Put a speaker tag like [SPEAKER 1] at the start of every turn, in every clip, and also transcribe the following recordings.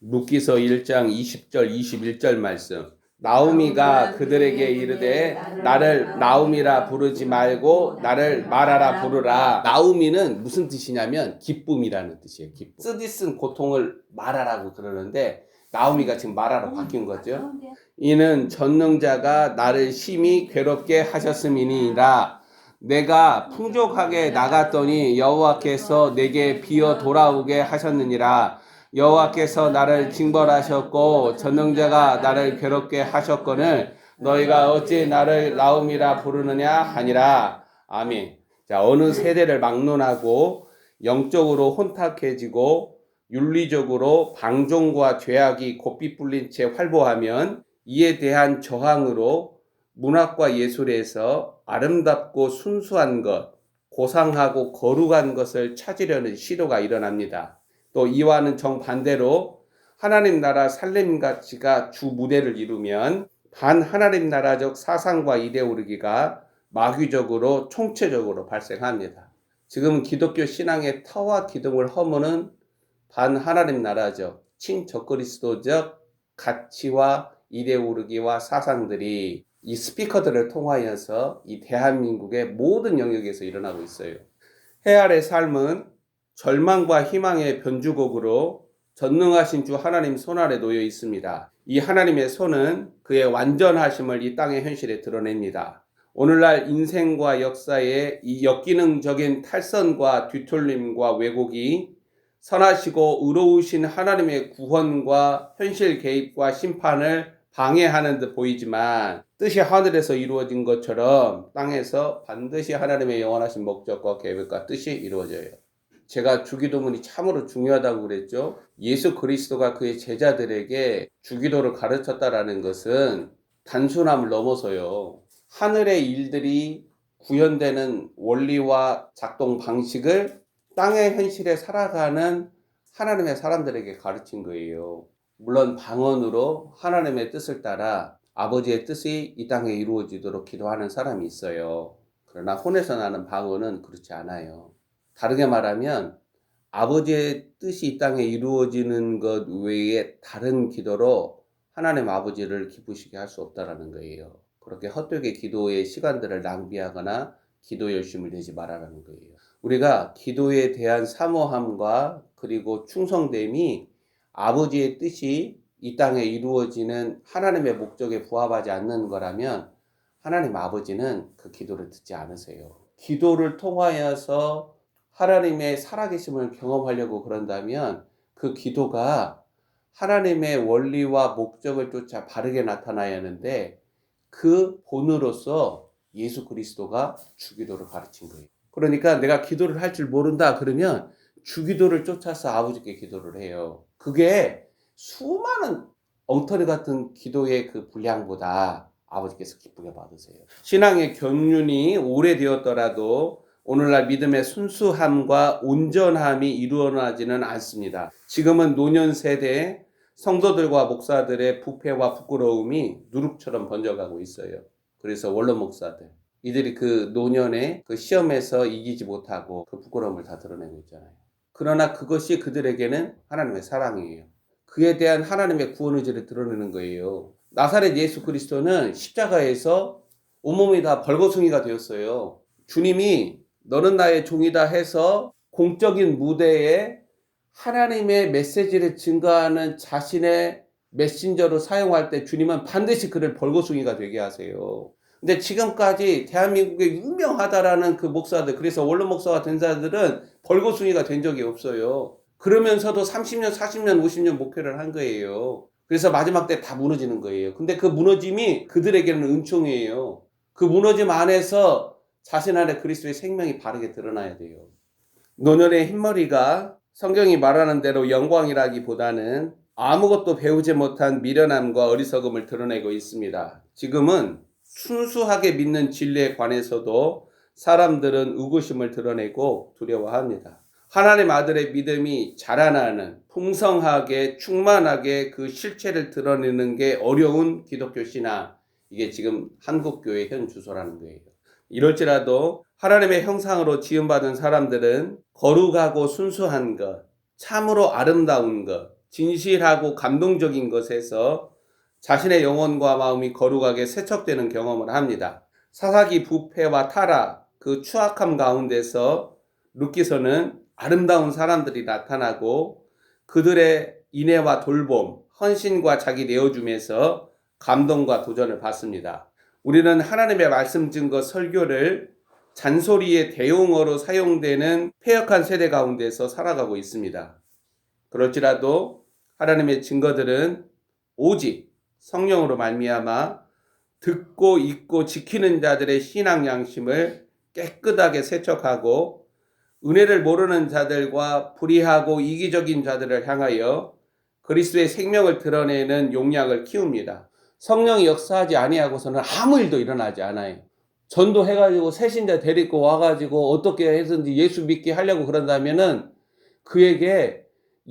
[SPEAKER 1] 룻기서 1장 20절 21절 말씀. 나오미가 그들에게 이르되 나를 나오미라 부르지 말고 나를 마라라 부르라. 나오미는 무슨 뜻이냐면 기쁨이라는 뜻이에요. 기쁨. 쓰디쓴 고통을 마라라고 그러는데 나오미가 지금 마라로 바뀐 거죠. 이는 전능자가 나를 심히 괴롭게 하셨음이니라. 내가 풍족하게 나갔더니 여호와께서 내게 비어 돌아오게 하셨느니라. 여호와께서 나를 징벌하셨고 전능자가 나를 괴롭게 하셨거늘 너희가 어찌 나를 나오미라 부르느냐 하니라. 아멘. 자, 어느 세대를 막론하고 영적으로 혼탁해지고 윤리적으로 방종과 죄악이 고삐 뿔린 채 활보하면 이에 대한 저항으로 문학과 예술에서 아름답고 순수한 것, 고상하고 거룩한 것을 찾으려는 시도가 일어납니다. 또 이와는 정반대로 하나님 나라 살림 가치가 주 무대를 이루면 반하나님 나라적 사상과 이데올로기가 마귀적으로 총체적으로 발생합니다. 지금 기독교 신앙의 터와 기둥을 허무는 반하나님 나라적 친적그리스도적 가치와 이데올로기와 사상들이 이 스피커들을 통하여서 이 대한민국의 모든 영역에서 일어나고 있어요. 해 아래 삶은 절망과 희망의 변주곡으로 전능하신 주 하나님 손 아래 놓여 있습니다. 이 하나님의 손은 그의 완전하심을 이 땅의 현실에 드러냅니다. 오늘날 인생과 역사의 이 역기능적인 탈선과 뒤틀림과 왜곡이 선하시고 의로우신 하나님의 구원과 현실 개입과 심판을 방해하는 듯 보이지만 뜻이 하늘에서 이루어진 것처럼 땅에서 반드시 하나님의 영원하신 목적과 계획과 뜻이 이루어져요. 제가 주기도문이 참으로 중요하다고 그랬죠. 예수 그리스도가 그의 제자들에게 주기도를 가르쳤다라는 것은 단순함을 넘어서요. 하늘의 일들이 구현되는 원리와 작동 방식을 땅의 현실에 살아가는 하나님의 사람들에게 가르친 거예요. 물론 방언으로 하나님의 뜻을 따라 아버지의 뜻이 이 땅에 이루어지도록 기도하는 사람이 있어요. 그러나 혼에서 나는 방언은 그렇지 않아요. 다르게 말하면 아버지의 뜻이 이 땅에 이루어지는 것 외에 다른 기도로 하나님 아버지를 기쁘시게 할 수 없다라는 거예요. 그렇게 헛되게 기도의 시간들을 낭비하거나 기도 열심을 내지 말아라는 거예요. 우리가 기도에 대한 사모함과 그리고 충성됨이 아버지의 뜻이 이 땅에 이루어지는 하나님의 목적에 부합하지 않는 거라면 하나님 아버지는 그 기도를 듣지 않으세요. 기도를 통하여서 하나님의 살아계심을 경험하려고 그런다면 그 기도가 하나님의 원리와 목적을 쫓아 바르게 나타나야 하는데 그 본으로서 예수 그리스도가 주기도를 가르친 거예요. 그러니까 내가 기도를 할 줄 모른다 그러면 주기도를 쫓아서 아버지께 기도를 해요. 그게 수많은 엉터리 같은 기도의 그 분량보다 아버지께서 기쁘게 받으세요. 신앙의 경륜이 오래되었더라도 오늘날 믿음의 순수함과 온전함이 이루어나지는 않습니다. 지금은 노년 세대 성도들과 목사들의 부패와 부끄러움이 누룩처럼 번져가고 있어요. 그래서 원로 목사들 이들이 그 노년의 그 시험에서 이기지 못하고 그 부끄러움을 다 드러내고 있잖아요. 그러나 그것이 그들에게는 하나님의 사랑이에요. 그에 대한 하나님의 구원 의지를 드러내는 거예요. 나사렛 예수 그리스도는 십자가에서 온몸이 다 벌거숭이가 되었어요. 주님이 너는 나의 종이다 해서 공적인 무대에 하나님의 메시지를 증거하는 자신의 메신저로 사용할 때 주님은 반드시 그를 벌거숭이가 되게 하세요. 근데 지금까지 대한민국에 유명하다라는 그 목사들, 그래서 원로 목사가 된 사람들은 벌거숭이가 된 적이 없어요. 그러면서도 30년, 40년, 50년 목회를 한 거예요. 그래서 마지막 때 다 무너지는 거예요. 근데 그 무너짐이 그들에게는 은총이에요. 그 무너짐 안에서 자신 안에 그리스도의 생명이 바르게 드러나야 돼요. 노년의 흰머리가 성경이 말하는 대로 영광이라기보다는 아무것도 배우지 못한 미련함과 어리석음을 드러내고 있습니다. 지금은 순수하게 믿는 진리에 관해서도 사람들은 의구심을 드러내고 두려워합니다. 하나님 아들의 믿음이 자라나는 풍성하게 충만하게 그 실체를 드러내는 게 어려운 기독교 신앙, 이게 지금 한국교회 현 주소라는 거예요. 이럴지라도 하나님의 형상으로 지음받은 사람들은 거룩하고 순수한 것, 참으로 아름다운 것, 진실하고 감동적인 것에서 자신의 영혼과 마음이 거룩하게 세척되는 경험을 합니다. 사사기 부패와 타락, 그 추악함 가운데서 룻기서는 아름다운 사람들이 나타나고 그들의 인애와 돌봄, 헌신과 자기 내어줌에서 감동과 도전을 받습니다. 우리는 하나님의 말씀 증거 설교를 잔소리의 대용어로 사용되는 패역한 세대 가운데서 살아가고 있습니다. 그럴지라도 하나님의 증거들은 오직 성령으로 말미암아 듣고 읽고 지키는 자들의 신앙 양심을 깨끗하게 세척하고 은혜를 모르는 자들과 불의하고 이기적인 자들을 향하여 그리스도의 생명을 드러내는 용량을 키웁니다. 성령이 역사하지 아니하고서는 아무 일도 일어나지 않아요. 전도해가지고 새신자 데리고 와가지고 어떻게 해서든지 예수 믿게 하려고 그런다면은 그에게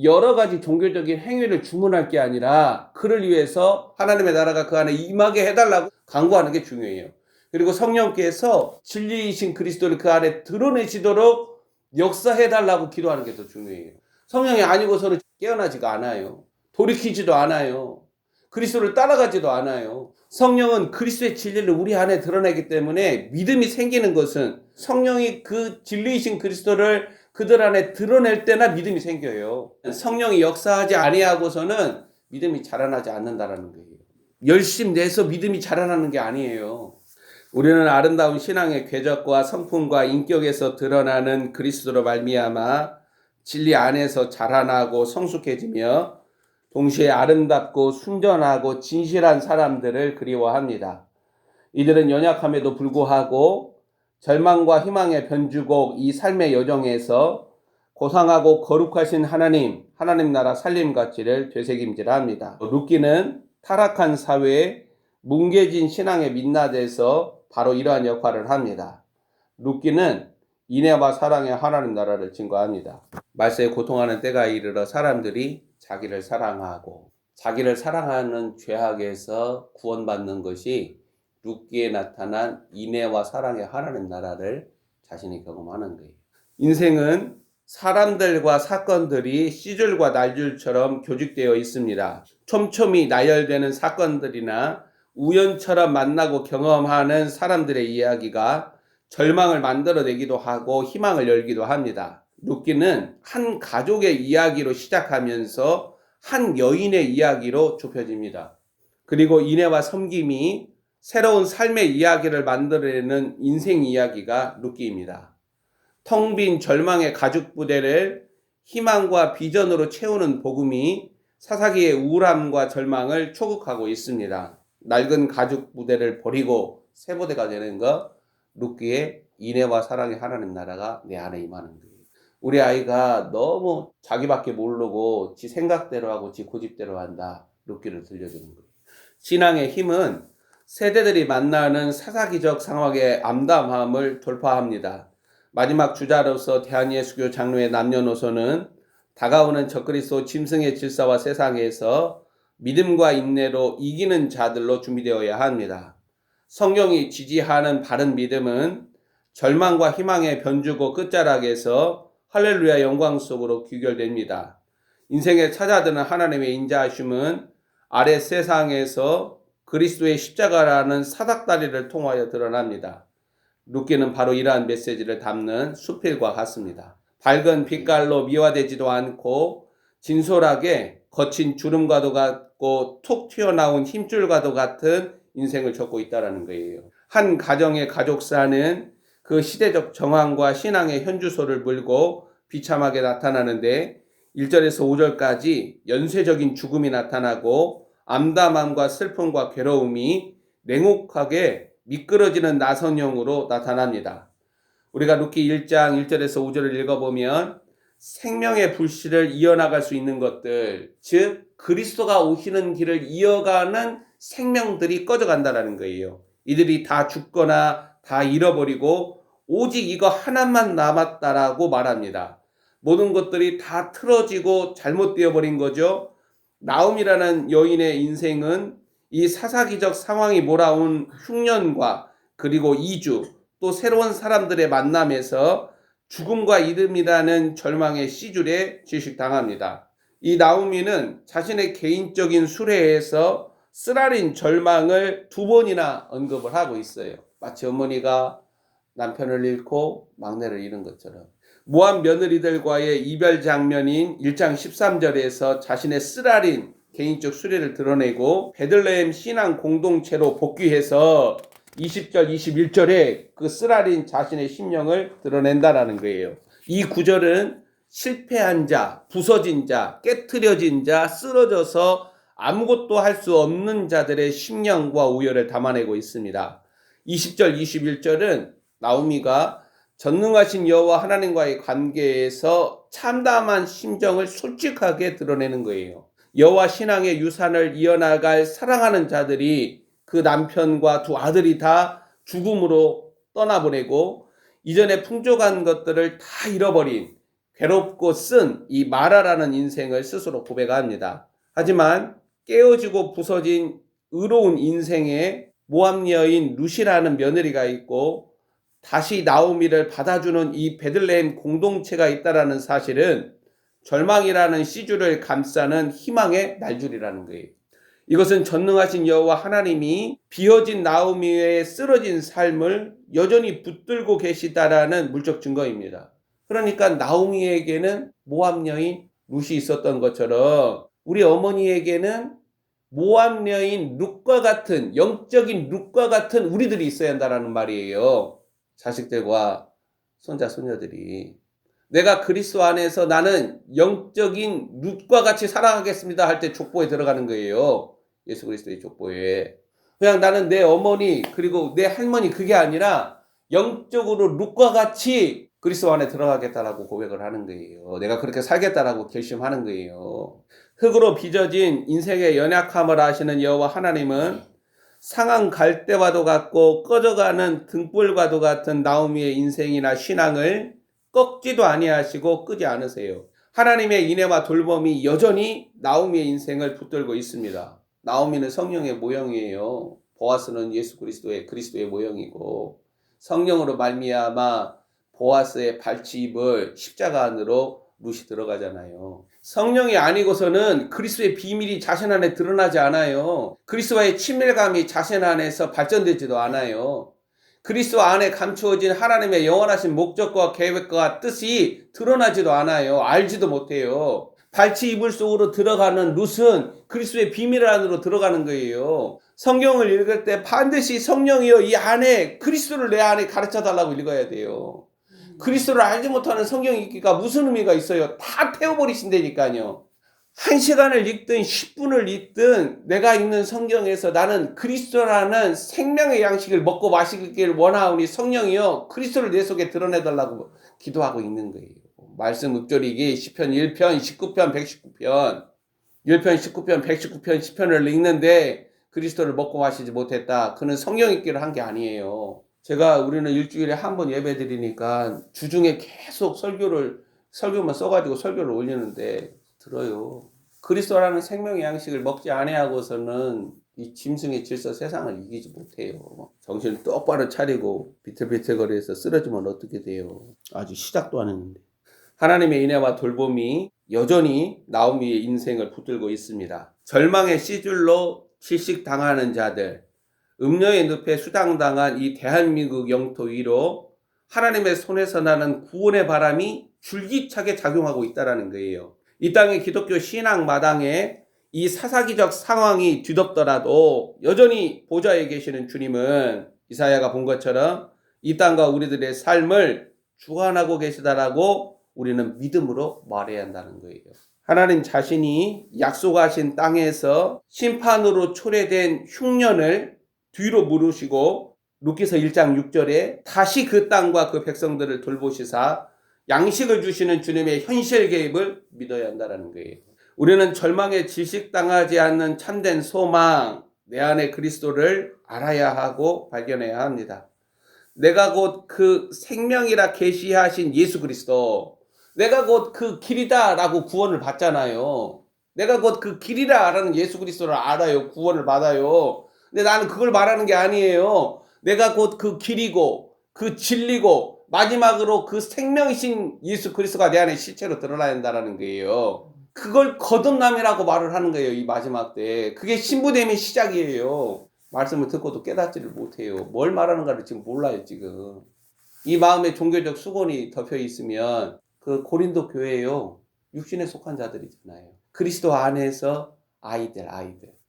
[SPEAKER 1] 여러 가지 종교적인 행위를 주문할 게 아니라 그를 위해서 하나님의 나라가 그 안에 임하게 해달라고 간구하는 게 중요해요. 그리고 성령께서 진리이신 그리스도를 그 안에 드러내시도록 역사해달라고 기도하는 게 더 중요해요. 성령이 아니고서는 깨어나지가 않아요. 돌이키지도 않아요. 그리스도를 따라가지도 않아요. 성령은 그리스도의 진리를 우리 안에 드러내기 때문에 믿음이 생기는 것은 성령이 그 진리이신 그리스도를 그들 안에 드러낼 때나 믿음이 생겨요. 성령이 역사하지 아니하고서는 믿음이 자라나지 않는다라는 거예요. 열심 내서 믿음이 자라나는 게 아니에요. 우리는 아름다운 신앙의 궤적과 성품과 인격에서 드러나는 그리스도로 말미암아 진리 안에서 자라나고 성숙해지며 동시에 아름답고 순전하고 진실한 사람들을 그리워합니다. 이들은 연약함에도 불구하고 절망과 희망의 변주곡 이 삶의 여정에서 고상하고 거룩하신 하나님 나라 살림 가치를 되새김질합니다. 룻기는 타락한 사회에 뭉개진 신앙의 민낯에서 바로 이러한 역할을 합니다. 룻기는 인애와 사랑의 하나님 나라를 증거합니다. 말세에 고통하는 때가 이르러 사람들이 자기를 사랑하고 자기를 사랑하는 죄악에서 구원받는 것이 룻기에 나타난 인애와 사랑의 하나님 나라를 자신이 경험하는 거예요. 인생은 사람들과 사건들이 씨줄과 날줄처럼 교직되어 있습니다. 촘촘히 나열되는 사건들이나 우연처럼 만나고 경험하는 사람들의 이야기가 절망을 만들어내기도 하고 희망을 열기도 합니다. 룻기는 한 가족의 이야기로 시작하면서 한 여인의 이야기로 좁혀집니다. 그리고 인애와 섬김이 새로운 삶의 이야기를 만들어내는 인생 이야기가 룻기입니다. 텅 빈 절망의 가죽 부대를 희망과 비전으로 채우는 복음이 사사기의 우울함과 절망을 초국하고 있습니다. 낡은 가죽 부대를 버리고 새 부대가 되는 것, 룻기의 인애와 사랑의 하나님 나라가 내 안에 임하는 거예요. 우리 아이가 너무 자기밖에 모르고 지 생각대로 하고 지 고집대로 한다. 룻기를 들려주는 거예요. 신앙의 힘은 세대들이 만나는 사사기적 상황의 암담함을 돌파합니다. 마지막 주자로서 대한예수교 장로의 남녀노소는 다가오는 적그리스도 짐승의 질서와 세상에서 믿음과 인내로 이기는 자들로 준비되어야 합니다. 성령이 지지하는 바른 믿음은 절망과 희망의 변주고 끝자락에서 할렐루야 영광 속으로 귀결됩니다. 인생에 찾아드는 하나님의 인자하심은 아래 세상에서 그리스도의 십자가라는 사닥다리를 통하여 드러납니다. 룻기는 바로 이러한 메시지를 담는 수필과 같습니다. 밝은 빛깔로 미화되지도 않고 진솔하게 거친 주름과도 같고 툭 튀어나온 힘줄과도 같은 인생을 적고 있다는 거예요. 한 가정의 가족사는 그 시대적 정황과 신앙의 현주소를 물고 비참하게 나타나는데 1절에서 5절까지 연쇄적인 죽음이 나타나고 암담함과 슬픔과 괴로움이 냉혹하게 미끄러지는 나선형으로 나타납니다. 우리가 룻기 1장 1절에서 5절을 읽어보면 생명의 불씨를 이어나갈 수 있는 것들, 즉 그리스도가 오시는 길을 이어가는 생명들이 꺼져간다는 거예요. 이들이 다 죽거나 다 잃어버리고 오직 이거 하나만 남았다라고 말합니다. 모든 것들이 다 틀어지고 잘못되어 버린 거죠. 나움이라는 여인의 인생은 이 사사기적 상황이 몰아온 흉년과 그리고 이주 또 새로운 사람들의 만남에서 죽음과 이름이라는 절망의 씨줄에 질식당합니다. 이 나오미는 자신의 개인적인 수레에서 쓰라린 절망을 2번이나 언급을 하고 있어요. 마치 어머니가 남편을 잃고 막내를 잃은 것처럼. 모압 며느리들과의 이별 장면인 1장 13절에서 자신의 쓰라린 개인적 수레를 드러내고 베들레헴 신앙 공동체로 복귀해서 20절 21절에 그 쓰라린 자신의 심령을 드러낸다라는 거예요. 이 구절은 실패한 자, 부서진 자, 깨트려진 자, 쓰러져서 아무것도 할 수 없는 자들의 심령과 우열을 담아내고 있습니다. 20절 21절은 나오미가 전능하신 여호와 하나님과의 관계에서 참담한 심정을 솔직하게 드러내는 거예요. 여호와 신앙의 유산을 이어나갈 사랑하는 자들이 그 남편과 2 아들이 다 죽음으로 떠나보내고 이전에 풍족한 것들을 다 잃어버린 괴롭고 쓴 이 마라라는 인생을 스스로 고백합니다. 하지만 깨어지고 부서진 의로운 인생에 모압 여인 룻이라는 며느리가 있고 다시 나오미를 받아주는 이 베들레헴 공동체가 있다라는 사실은 절망이라는 씨줄을 감싸는 희망의 날줄이라는 거예요. 이것은 전능하신 여호와 하나님이 비어진 나오미의 쓰러진 삶을 여전히 붙들고 계시다라는 물적 증거입니다. 그러니까 나오미에게는 모압 여인 룻이 있었던 것처럼 우리 어머니에게는 모압 여인 룻과 같은 영적인 룻과 같은 우리들이 있어야 한다라는 말이에요. 자식들과 손자 손녀들이 내가 그리스도 안에서 나는 영적인 룻과 같이 살아가겠습니다 할 때 족보에 들어가는 거예요. 예수 그리스도의 족보에. 그냥 나는 내 어머니 그리고 내 할머니 그게 아니라 영적으로 룻과 같이 그리스도 안에 들어가겠다라고 고백을 하는 거예요. 내가 그렇게 살겠다라고 결심하는 거예요. 흙으로 빚어진 인생의 연약함을 아시는 여호와 하나님은 상한 갈대와도 같고 꺼져가는 등불과도 같은 나오미의 인생이나 신앙을 꺾지도 아니하시고 끄지 않으세요. 하나님의 인애와 돌봄이 여전히 나오미의 인생을 붙들고 있습니다. 나오미는 성령의 모형이에요. 보아스는 예수 그리스도의 모형이고 성령으로 말미암아 보아스의 발치입을 십자가 안으로 룻이 들어가잖아요. 성령이 아니고서는 그리스도의 비밀이 자신 안에 드러나지 않아요. 그리스도와의 친밀감이 자신 안에서 발전되지도 않아요. 그리스도 안에 감추어진 하나님의 영원하신 목적과 계획과 뜻이 드러나지도 않아요. 알지도 못해요. 발치 이불 속으로 들어가는 룻은 그리스도의 비밀 안으로 들어가는 거예요. 성경을 읽을 때 반드시 성령이여 이 안에 그리스도를 내 안에 가르쳐달라고 읽어야 돼요. 그리스도를 알지 못하는 성경 읽기가 무슨 의미가 있어요? 다 태워버리신다니까요. 1시간을 읽든 10분을 읽든 내가 읽는 성경에서 나는 그리스도라는 생명의 양식을 먹고 마시길 원하오니 성령이여 그리스도를 내 속에 드러내달라고 기도하고 있는 거예요. 말씀 읊조리기 시편 1편 19편 119편 1편 19편 119편 10편을 읽는데 그리스도를 먹고 마시지 못했다. 그는 성경 읽기를 한 게 아니에요. 우리는 일주일에 한 번 예배 드리니까 주중에 계속 설교만 써가지고 설교를 올리는데 들어요. 그리스도라는 생명의 양식을 먹지 아니하고서는 이 짐승의 질서 세상을 이기지 못해요. 정신을 똑바로 차리고 비틀비틀거리면서 쓰러지면 어떻게 돼요? 아직 시작도 안 했는데. 하나님의 인애와 돌봄이 여전히 나오미의 인생을 붙들고 있습니다. 절망의 씨줄로 질식당하는 자들, 음녀의 늪에 수당당한 이 대한민국 영토 위로 하나님의 손에서 나는 구원의 바람이 줄기차게 작용하고 있다는 거예요. 이 땅의 기독교 신앙 마당에 이 사사기적 상황이 뒤덮더라도 여전히 보좌에 계시는 주님은 이사야가 본 것처럼 이 땅과 우리들의 삶을 주관하고 계시다라고 우리는 믿음으로 말해야 한다는 거예요. 하나님 자신이 약속하신 땅에서 심판으로 초래된 흉년을 뒤로 물으시고 룻기서 1장 6절에 다시 그 땅과 그 백성들을 돌보시사 양식을 주시는 주님의 현실 개입을 믿어야 한다는 거예요. 우리는 절망에 질식당하지 않는 참된 소망, 내 안에 그리스도를 알아야 하고 발견해야 합니다. 내가 곧 그 생명이라 계시하신 예수 그리스도, 내가 곧 그 길이다 라고 구원을 받잖아요. 내가 곧 그 길이라라는 예수 그리스도를 알아요. 구원을 받아요. 근데 나는 그걸 말하는 게 아니에요. 내가 곧 그 길이고 그 진리고 마지막으로 그 생명이신 예수 그리스도가 내 안에 실체로 드러나야 한다는 거예요. 그걸 거듭남이라고 말을 하는 거예요. 이 마지막 때. 그게 신부됨의 시작이에요. 말씀을 듣고도 깨닫지를 못해요. 뭘 말하는가를 지금 몰라요, 지금. 이 마음에 종교적 수건이 덮여 있으면 그 고린도 교회요. 육신에 속한 자들이잖아요. 그리스도 안에서 아이들.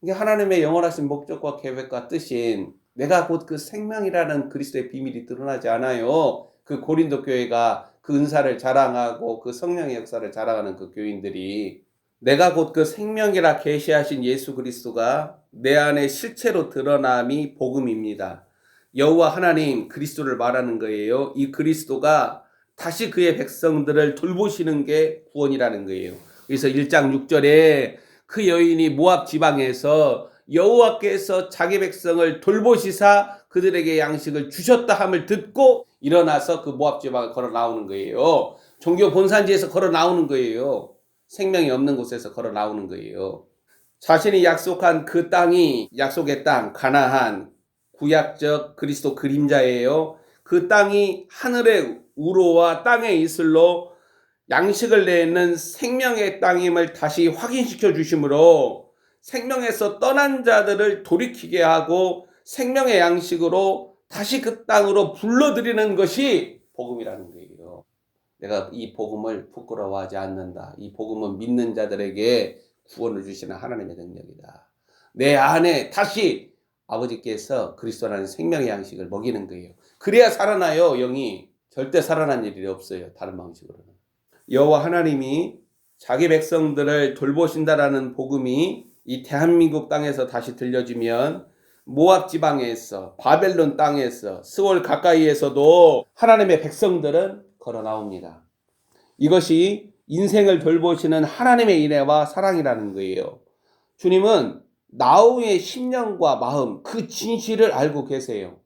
[SPEAKER 1] 이게 하나님의 영원하신 목적과 계획과 뜻인 내가 곧 그 생명이라는 그리스도의 비밀이 드러나지 않아요. 그 고린도 교회가 그 은사를 자랑하고 그 성령의 역사를 자랑하는 그 교인들이 내가 곧 그 생명이라 계시하신 예수 그리스도가 내 안에 실체로 드러남이 복음입니다. 여호와 하나님 그리스도를 말하는 거예요. 이 그리스도가 다시 그의 백성들을 돌보시는 게 구원이라는 거예요. 그래서 1장 6절에 그 여인이 모압 지방에서 여호와께서 자기 백성을 돌보시사 그들에게 양식을 주셨다 함을 듣고 일어나서 그 모압 지방을 걸어 나오는 거예요. 종교 본산지에서 걸어 나오는 거예요. 생명이 없는 곳에서 걸어 나오는 거예요. 자신이 약속한 그 땅이 약속의 땅 가나안 구약적 그리스도 그림자예요. 그 땅이 하늘의 우로와 땅의 이슬로 양식을 내는 생명의 땅임을 다시 확인시켜 주심으로 생명에서 떠난 자들을 돌이키게 하고 생명의 양식으로 다시 그 땅으로 불러들이는 것이 복음이라는 거예요. 내가 이 복음을 부끄러워하지 않는다. 이 복음은 믿는 자들에게 구원을 주시는 하나님의 능력이다. 내 안에 다시 아버지께서 그리스도라는 생명의 양식을 먹이는 거예요. 그래야 살아나요. 영이. 절대 살아난 일이 없어요. 다른 방식으로는. 여호와 하나님이 자기 백성들을 돌보신다라는 복음이 이 대한민국 땅에서 다시 들려지면 모압 지방에서 바벨론 땅에서 스월 가까이에서도 하나님의 백성들은 걸어 나옵니다. 이것이 인생을 돌보시는 하나님의 인애와 사랑이라는 거예요. 주님은 나오미의 심령과 마음, 그 진실을 알고 계세요.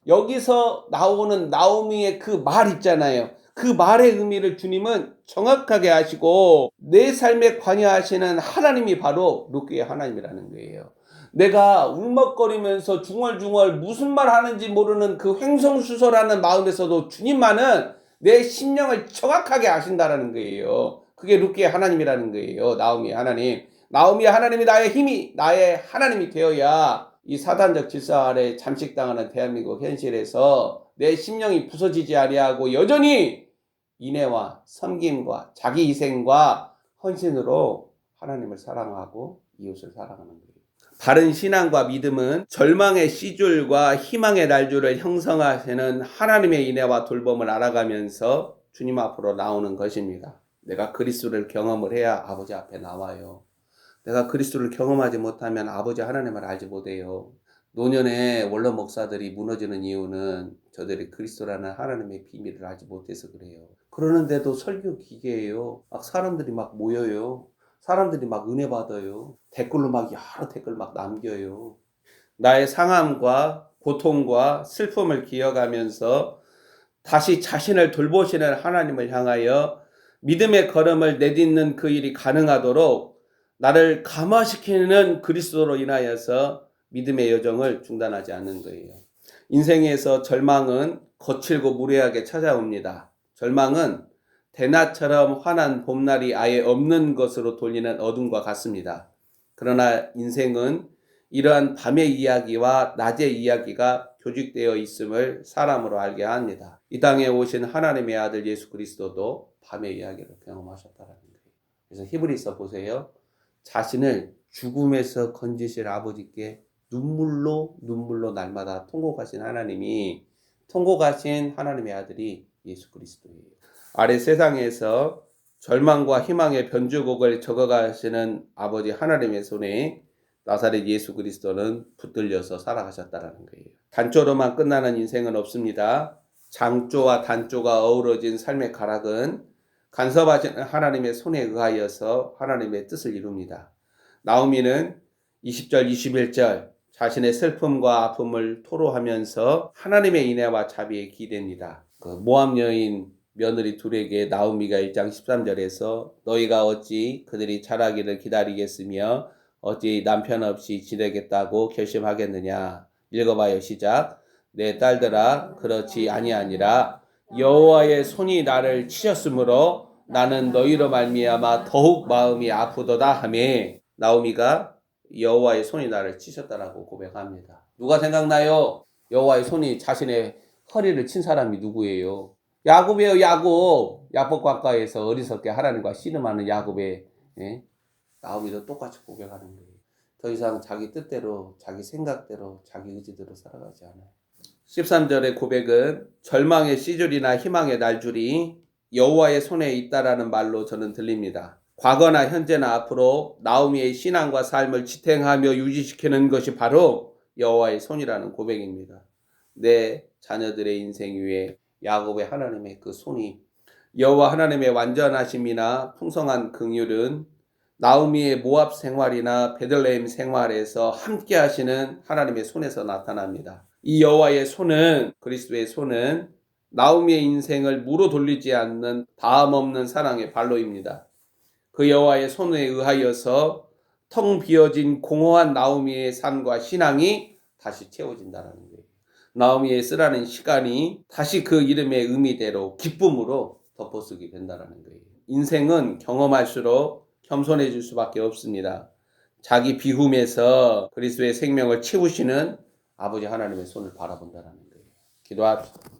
[SPEAKER 1] 여기서 나오는 나오미의 그 말 있잖아요. 그 말의 의미를 주님은 정확하게 아시고 내 삶에 관여하시는 하나님이 바로 룻기의 하나님이라는 거예요. 내가 울먹거리면서 중얼중얼 무슨 말 하는지 모르는 그 횡성수설하는 마음에서도 주님만은 내 심령을 정확하게 아신다라는 거예요. 그게 룻기의 하나님이라는 거예요. 나오미의 하나님. 나오미의 하나님이 나의 힘이 나의 하나님이 되어야 이 사단적 질서 아래 잠식당하는 대한민국 현실에서 내 심령이 부서지지 아니하고 여전히 인애와 섬김과 자기 희생과 헌신으로 하나님을 사랑하고 이웃을 사랑하는 거예요. 바른 신앙과 믿음은 절망의 씨줄과 희망의 날줄을 형성하시는 하나님의 인애와 돌봄을 알아가면서 주님 앞으로 나오는 것입니다. 내가 그리스도를 경험을 해야 아버지 앞에 나와요. 내가 그리스도를 경험하지 못하면 아버지 하나님을 알지 못해요. 노년에 원로 목사들이 무너지는 이유는 저들이 그리스도라는 하나님의 비밀을 알지 못해서 그래요. 그러는데도 설교 기계예요. 막 사람들이 막 모여요. 사람들이 막 은혜 받아요. 댓글로 막 여러 댓글 막 남겨요. 나의 상함과 고통과 슬픔을 기억하면서 다시 자신을 돌보시는 하나님을 향하여 믿음의 걸음을 내딛는 그 일이 가능하도록 나를 감화시키는 그리스도로 인하여서 믿음의 여정을 중단하지 않는 거예요. 인생에서 절망은 거칠고 무례하게 찾아옵니다. 절망은 대낮처럼 환한 봄날이 아예 없는 것으로 돌리는 어둠과 같습니다. 그러나 인생은 이러한 밤의 이야기와 낮의 이야기가 교직되어 있음을 사람으로 알게 합니다. 이 땅에 오신 하나님의 아들 예수 그리스도도 밤의 이야기를 경험하셨다는 거예요. 그래서 히브리서 보세요. 자신을 죽음에서 건지실 아버지께 눈물로 날마다 통곡하신 하나님이 통곡하신 하나님의 아들이 예수 그리스도예요. 아래 세상에서 절망과 희망의 변주곡을 적어가시는 아버지 하나님의 손에 나사렛 예수 그리스도는 붙들려서 살아가셨다는 거예요. 단조로만 끝나는 인생은 없습니다. 장조와 단조가 어우러진 삶의 가락은 간섭하신 하나님의 손에 의하여서 하나님의 뜻을 이룹니다. 나오미는 20절 21절 자신의 슬픔과 아픔을 토로하면서 하나님의 인애와 자비에 기댑니다. 그 모압 여인 며느리 둘에게 나오미가 1장 13절에서 너희가 어찌 그들이 자라기를 기다리겠으며 어찌 남편 없이 지내겠다고 결심하겠느냐. 읽어봐요. 시작. 내 딸들아 그렇지 아니하니라. 여호와의 손이 나를 치셨으므로 나는 너희로 말미암아 더욱 마음이 아프도다 하며 나오미가 여호와의 손이 나를 치셨다라고 고백합니다. 누가 생각나요? 여호와의 손이 자신의 허리를 친 사람이 누구예요? 야곱이에요. 야곱과과에서 어리석게 하나님과 씨름하는 야곱의 나오미도 똑같이 고백하는 거예요. 더 이상 자기 뜻대로, 자기 생각대로, 자기 의지대로 살아가지 않아요. 13절의 고백은 절망의 시절이나 희망의 날줄이 여호와의 손에 있다라는 말로 저는 들립니다. 과거나 현재나 앞으로 나오미의 신앙과 삶을 지탱하며 유지시키는 것이 바로 여호와의 손이라는 고백입니다. 내 자녀들의 인생 위에 야곱의 하나님의 그 손이, 여호와 하나님의 완전하심이나 풍성한 긍휼은 나오미의 모압 생활이나 베들레헴 생활에서 함께 하시는 하나님의 손에서 나타납니다. 이 여호와의 손은, 그리스도의 손은 나오미의 인생을 무로 돌리지 않는 다음 없는 사랑의 발로입니다. 그 여호와의 손에 의하여서 텅 비어진 공허한 나오미의 삶과 신앙이 다시 채워진다는 거예요. 나오미의 쓰라는 시간이 다시 그 이름의 의미대로 기쁨으로 덮어쓰게 된다는 거예요. 인생은 경험할수록 겸손해질 수밖에 없습니다. 자기 비움에서 그리스도의 생명을 채우시는 아버지 하나님의 손을 바라본다는 거예요. 기도합시다.